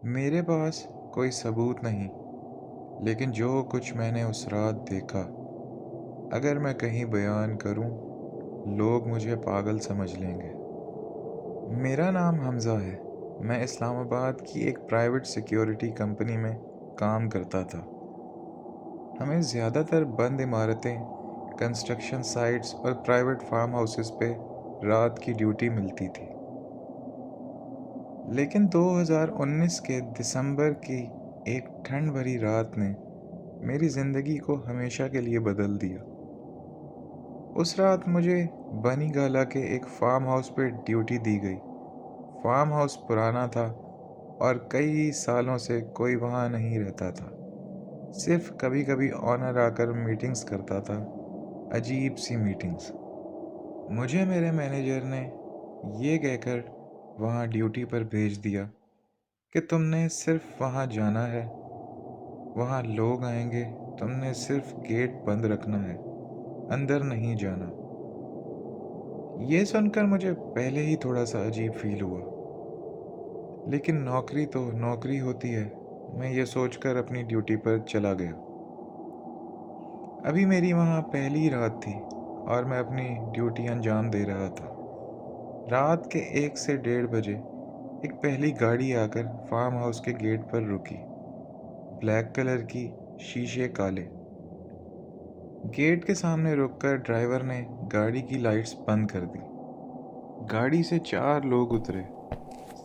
میرے پاس کوئی ثبوت نہیں، لیکن جو کچھ میں نے اس رات دیکھا، اگر میں کہیں بیان کروں لوگ مجھے پاگل سمجھ لیں گے۔ میرا نام حمزہ ہے۔ میں اسلام آباد کی ایک پرائیویٹ سیکیورٹی کمپنی میں کام کرتا تھا۔ ہمیں زیادہ تر بند عمارتیں، کنسٹرکشن سائٹس اور پرائیویٹ فارم ہاؤسز پہ رات کی ڈیوٹی ملتی تھی۔ لیکن 2019 کے دسمبر کی ایک ٹھنڈ بھری رات نے میری زندگی کو ہمیشہ کے لیے بدل دیا۔ اس رات مجھے بنی گالا کے ایک فارم ہاؤس پہ ڈیوٹی دی گئی۔ فارم ہاؤس پرانا تھا اور کئی سالوں سے کوئی وہاں نہیں رہتا تھا، صرف کبھی کبھی آنر آ کر میٹنگز کرتا تھا، عجیب سی میٹنگز۔ مجھے میرے مینیجر نے یہ کہہ کر وہاں ڈیوٹی پر بھیج دیا کہ تم نے صرف وہاں جانا ہے، وہاں لوگ آئیں گے، تم نے صرف گیٹ بند رکھنا ہے، اندر نہیں جانا۔ یہ سن کر مجھے پہلے ہی تھوڑا سا عجیب فیل ہوا، لیکن نوکری تو نوکری ہوتی ہے۔ میں یہ سوچ کر اپنی ڈیوٹی پر چلا گیا۔ ابھی میری وہاں پہلی رات تھی اور میں اپنی ڈیوٹی انجام دے رہا تھا۔ رات کے 1 سے 1:30 بجے ایک پہلی گاڑی آ کر فارم ہاؤس کے گیٹ پر رکی، بلیک کلر کی، شیشے کالے۔ گیٹ کے سامنے رک کر ڈرائیور نے گاڑی کی لائٹس بند کر دی۔ گاڑی سے 4 لوگ اترے،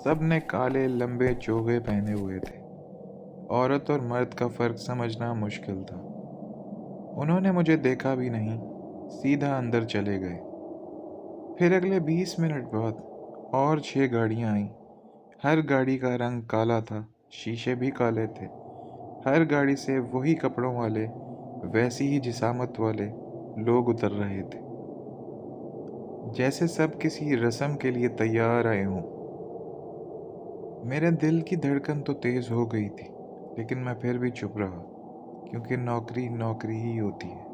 سب نے کالے لمبے چوغے پہنے ہوئے تھے۔ عورت اور مرد کا فرق سمجھنا مشکل تھا۔ انہوں نے مجھے دیکھا بھی نہیں، سیدھا اندر چلے گئے۔ پھر اگلے 20 منٹ بعد اور 6 گاڑیاں آئیں۔ ہر گاڑی کا رنگ کالا تھا، شیشے بھی کالے تھے۔ ہر گاڑی سے وہی کپڑوں والے، ویسی ہی جسامت والے لوگ اتر رہے تھے، جیسے سب کسی رسم کے لیے تیار آئے ہوں۔ میرے دل کی دھڑکن تو تیز ہو گئی تھی، لیکن میں پھر بھی چپ رہا، کیونکہ نوکری نوکری ہی ہوتی ہے۔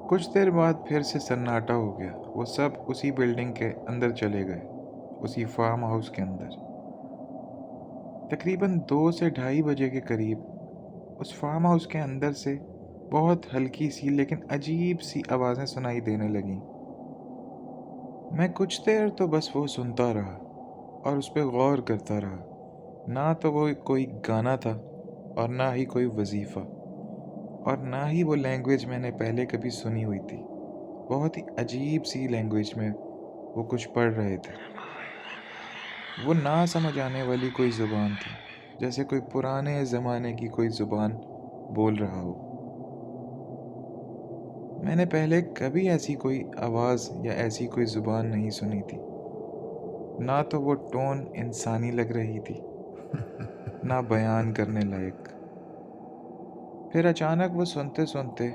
کچھ دیر بعد پھر سے سناٹا ہو گیا۔ وہ سب اسی بلڈنگ کے اندر چلے گئے، اسی فارم ہاؤس کے اندر۔ تقریباً 2 سے 2:30 بجے کے قریب اس فارم ہاؤس کے اندر سے بہت ہلکی سی لیکن عجیب سی آوازیں سنائی دینے لگیں۔ میں کچھ دیر تو بس وہ سنتا رہا اور اس پہ غور کرتا رہا۔ نہ تو وہ کوئی گانا تھا اور نہ ہی کوئی وظیفہ، اور نہ ہی وہ لینگویج میں نے پہلے کبھی سنی ہوئی تھی۔ بہت ہی عجیب سی لینگویج میں وہ کچھ پڑھ رہے تھے۔ وہ نہ سمجھ آنے والی کوئی زبان تھی، جیسے کوئی پرانے زمانے کی کوئی زبان بول رہا ہو۔ میں نے پہلے کبھی ایسی کوئی آواز یا ایسی کوئی زبان نہیں سنی تھی۔ نہ تو وہ ٹون انسانی لگ رہی تھی، نہ بیان کرنے لائق۔ پھر اچانک وہ سنتے سنتے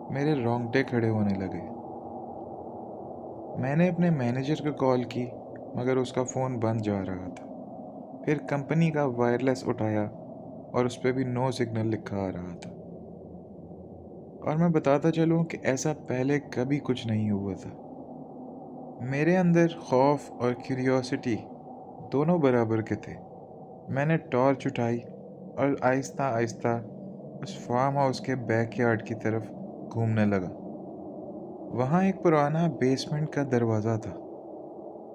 میرے رونگٹے کھڑے ہونے لگے۔ میں نے اپنے مینیجر کو کال کی، مگر اس کا فون بند جا رہا تھا۔ پھر کمپنی کا وائرلیس اٹھایا اور اس پہ بھی نو سگنل لکھا آ رہا تھا۔ اور میں بتاتا چلوں کہ ایسا پہلے کبھی کچھ نہیں ہوا تھا۔ میرے اندر خوف اور کیوریوسٹی دونوں برابر کے تھے۔ میں نے ٹارچ اٹھائی اور آہستہ آہستہ اس فارم ہاؤس کے بیک یارڈ کی طرف گھومنے لگا۔ وہاں ایک پرانا بیسمنٹ کا دروازہ تھا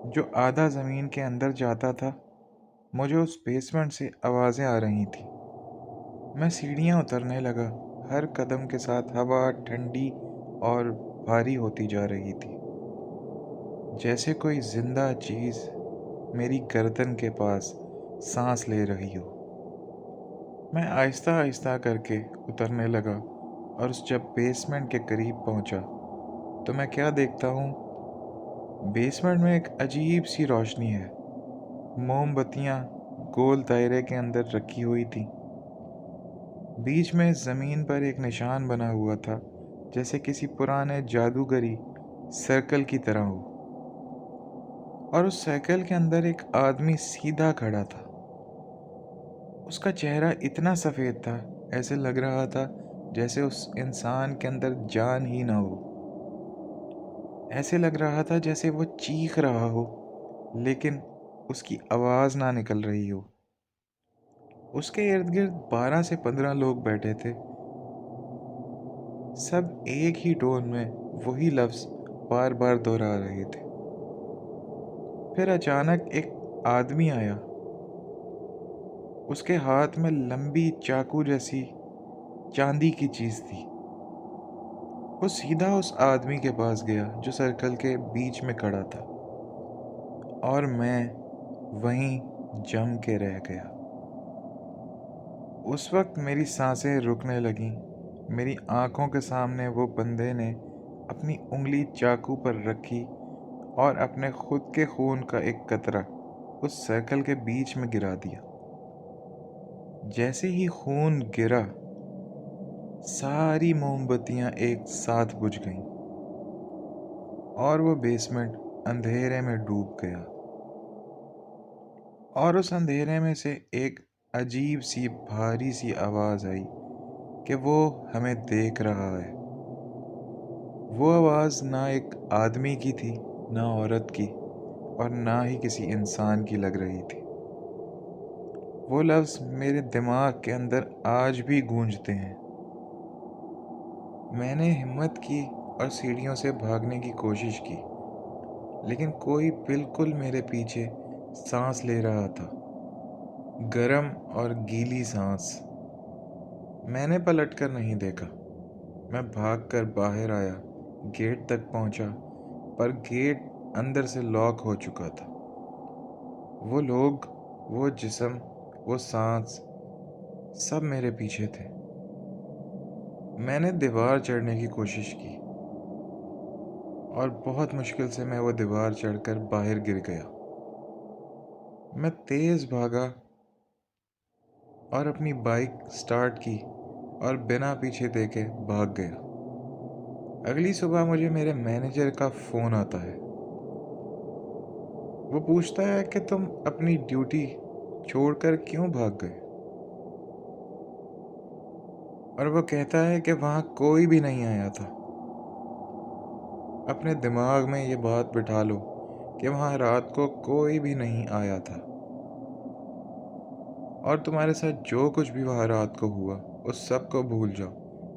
جو آدھا زمین کے اندر جاتا تھا۔ مجھے اس بیسمنٹ سے آوازیں آ رہی تھیں۔ میں سیڑھیاں اترنے لگا۔ ہر قدم کے ساتھ ہوا ٹھنڈی اور بھاری ہوتی جا رہی تھی، جیسے کوئی زندہ چیز میری گردن کے پاس سانس لے رہی ہو۔ میں آہستہ آہستہ کر کے اترنے لگا اور جب بیسمنٹ کے قریب پہنچا تو میں کیا دیکھتا ہوں، بیسمنٹ میں ایک عجیب سی روشنی ہے۔ موم بتیاں گول دائرے کے اندر رکھی ہوئی تھیں۔ بیچ میں زمین پر ایک نشان بنا ہوا تھا، جیسے کسی پرانے جادوگری سرکل کی طرح ہو، اور اس سرکل کے اندر ایک آدمی سیدھا کھڑا تھا۔ اس کا چہرہ اتنا سفید تھا، ایسے لگ رہا تھا جیسے اس انسان کے اندر جان ہی نہ ہو۔ ایسے لگ رہا تھا جیسے وہ چیخ رہا ہو، لیکن اس کی آواز نہ نکل رہی ہو۔ اس کے ارد گرد 12 سے 15 لوگ بیٹھے تھے، سب ایک ہی ٹون میں وہی لفظ بار بار دہرا رہے تھے۔ پھر اچانک ایک آدمی آیا، اس کے ہاتھ میں لمبی چاقو جیسی چاندی کی چیز تھی۔ وہ سیدھا اس آدمی کے پاس گیا جو سرکل کے بیچ میں کھڑا تھا، اور میں وہیں جم کے رہ گیا۔ اس وقت میری سانسیں رکنے لگیں۔ میری آنکھوں کے سامنے وہ بندے نے اپنی انگلی چاقو پر رکھی اور اپنے خود کے خون کا ایک قطرہ اس سرکل کے بیچ میں گرا دیا۔ جیسے ہی خون گرا، ساری موم بتیاں ایک ساتھ بجھ گئیں اور وہ بیسمنٹ اندھیرے میں ڈوب گیا۔ اور اس اندھیرے میں سے ایک عجیب سی بھاری سی آواز آئی کہ وہ ہمیں دیکھ رہا ہے۔ وہ آواز نہ ایک آدمی کی تھی، نہ عورت کی، اور نہ ہی کسی انسان کی لگ رہی تھی۔ وہ لفظ میرے دماغ کے اندر آج بھی گونجتے ہیں۔ میں نے ہمت کی اور سیڑھیوں سے بھاگنے کی کوشش کی، لیکن کوئی بالکل میرے پیچھے سانس لے رہا تھا، گرم اور گیلی سانس۔ میں نے پلٹ کر نہیں دیکھا۔ میں بھاگ کر باہر آیا، گیٹ تک پہنچا، پر گیٹ اندر سے لاک ہو چکا تھا۔ وہ لوگ، وہ جسم، وہ سانس، سب میرے پیچھے تھے۔ میں نے دیوار چڑھنے کی کوشش کی، اور بہت مشکل سے میں وہ دیوار چڑھ کر باہر گر گیا۔ میں تیز بھاگا اور اپنی بائک سٹارٹ کی اور بنا پیچھے دیکھے بھاگ گیا۔ اگلی صبح مجھے میرے مینیجر کا فون آتا ہے۔ وہ پوچھتا ہے کہ تم اپنی ڈیوٹی چھوڑ کر کیوں بھاگ گئے؟ اور وہ کہتا ہے کہ وہاں کوئی بھی نہیں آیا تھا۔ اپنے دماغ میں یہ بات بٹھا لو کہ وہاں رات کو کوئی بھی نہیں آیا تھا، اور تمہارے ساتھ جو کچھ بھی وہاں رات کو ہوا اس سب کو بھول جاؤ،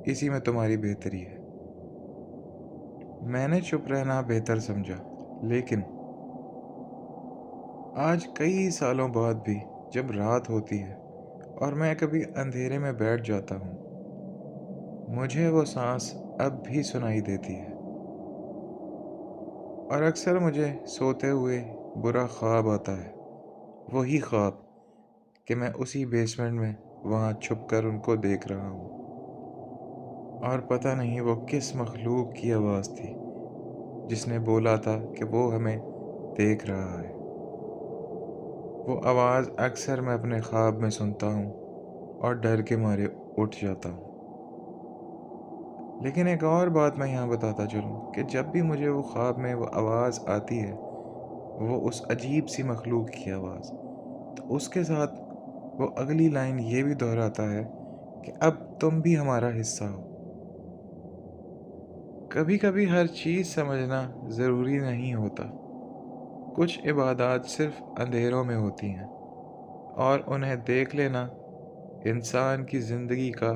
اسی میں تمہاری بہتری ہے۔ میں نے چپ رہنا بہتر سمجھا، لیکن آج کئی سالوں بعد بھی جب رات ہوتی ہے اور میں کبھی اندھیرے میں بیٹھ جاتا ہوں، مجھے وہ سانس اب بھی سنائی دیتی ہے، اور اکثر مجھے سوتے ہوئے برا خواب آتا ہے، وہی خواب کہ میں اسی بیسمنٹ میں وہاں چھپ کر ان کو دیکھ رہا ہوں، اور پتہ نہیں وہ کس مخلوق کی آواز تھی جس نے بولا تھا کہ وہ ہمیں دیکھ رہا ہے۔ وہ آواز اکثر میں اپنے خواب میں سنتا ہوں اور ڈر کے مارے اٹھ جاتا ہوں۔ لیکن ایک اور بات میں یہاں بتاتا چلوں کہ جب بھی مجھے وہ خواب میں وہ آواز آتی ہے، وہ اس عجیب سی مخلوق کی آواز، تو اس کے ساتھ وہ اگلی لائن یہ بھی دہراتا ہے کہ اب تم بھی ہمارا حصہ ہو۔ کبھی کبھی ہر چیز سمجھنا ضروری نہیں ہوتا۔ کچھ عبادات صرف اندھیروں میں ہوتی ہیں، اور انہیں دیکھ لینا انسان کی زندگی کا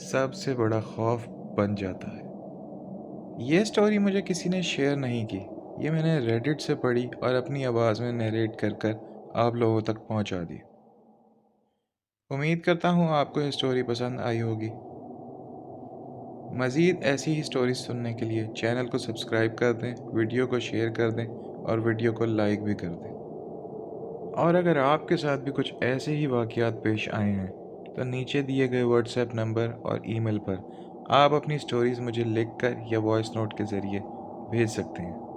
سب سے بڑا خوف بن جاتا ہے۔ یہ سٹوری مجھے کسی نے شیئر نہیں کی، یہ میں نے ریڈٹ سے پڑھی اور اپنی آواز میں نیریٹ کر کر آپ لوگوں تک پہنچا دی۔ امید کرتا ہوں آپ کو یہ سٹوری پسند آئی ہوگی۔ مزید ایسی ہی سٹوریز سننے کے لیے چینل کو سبسکرائب کر دیں، ویڈیو کو شیئر کر دیں اور ویڈیو کو لائک بھی کر دیں۔ اور اگر آپ کے ساتھ بھی کچھ ایسے ہی واقعات پیش آئے ہیں تو نیچے دیے گئے واٹس ایپ نمبر اور ای میل پر آپ اپنی سٹوریز مجھے لکھ کر یا وائس نوٹ کے ذریعے بھیج سکتے ہیں۔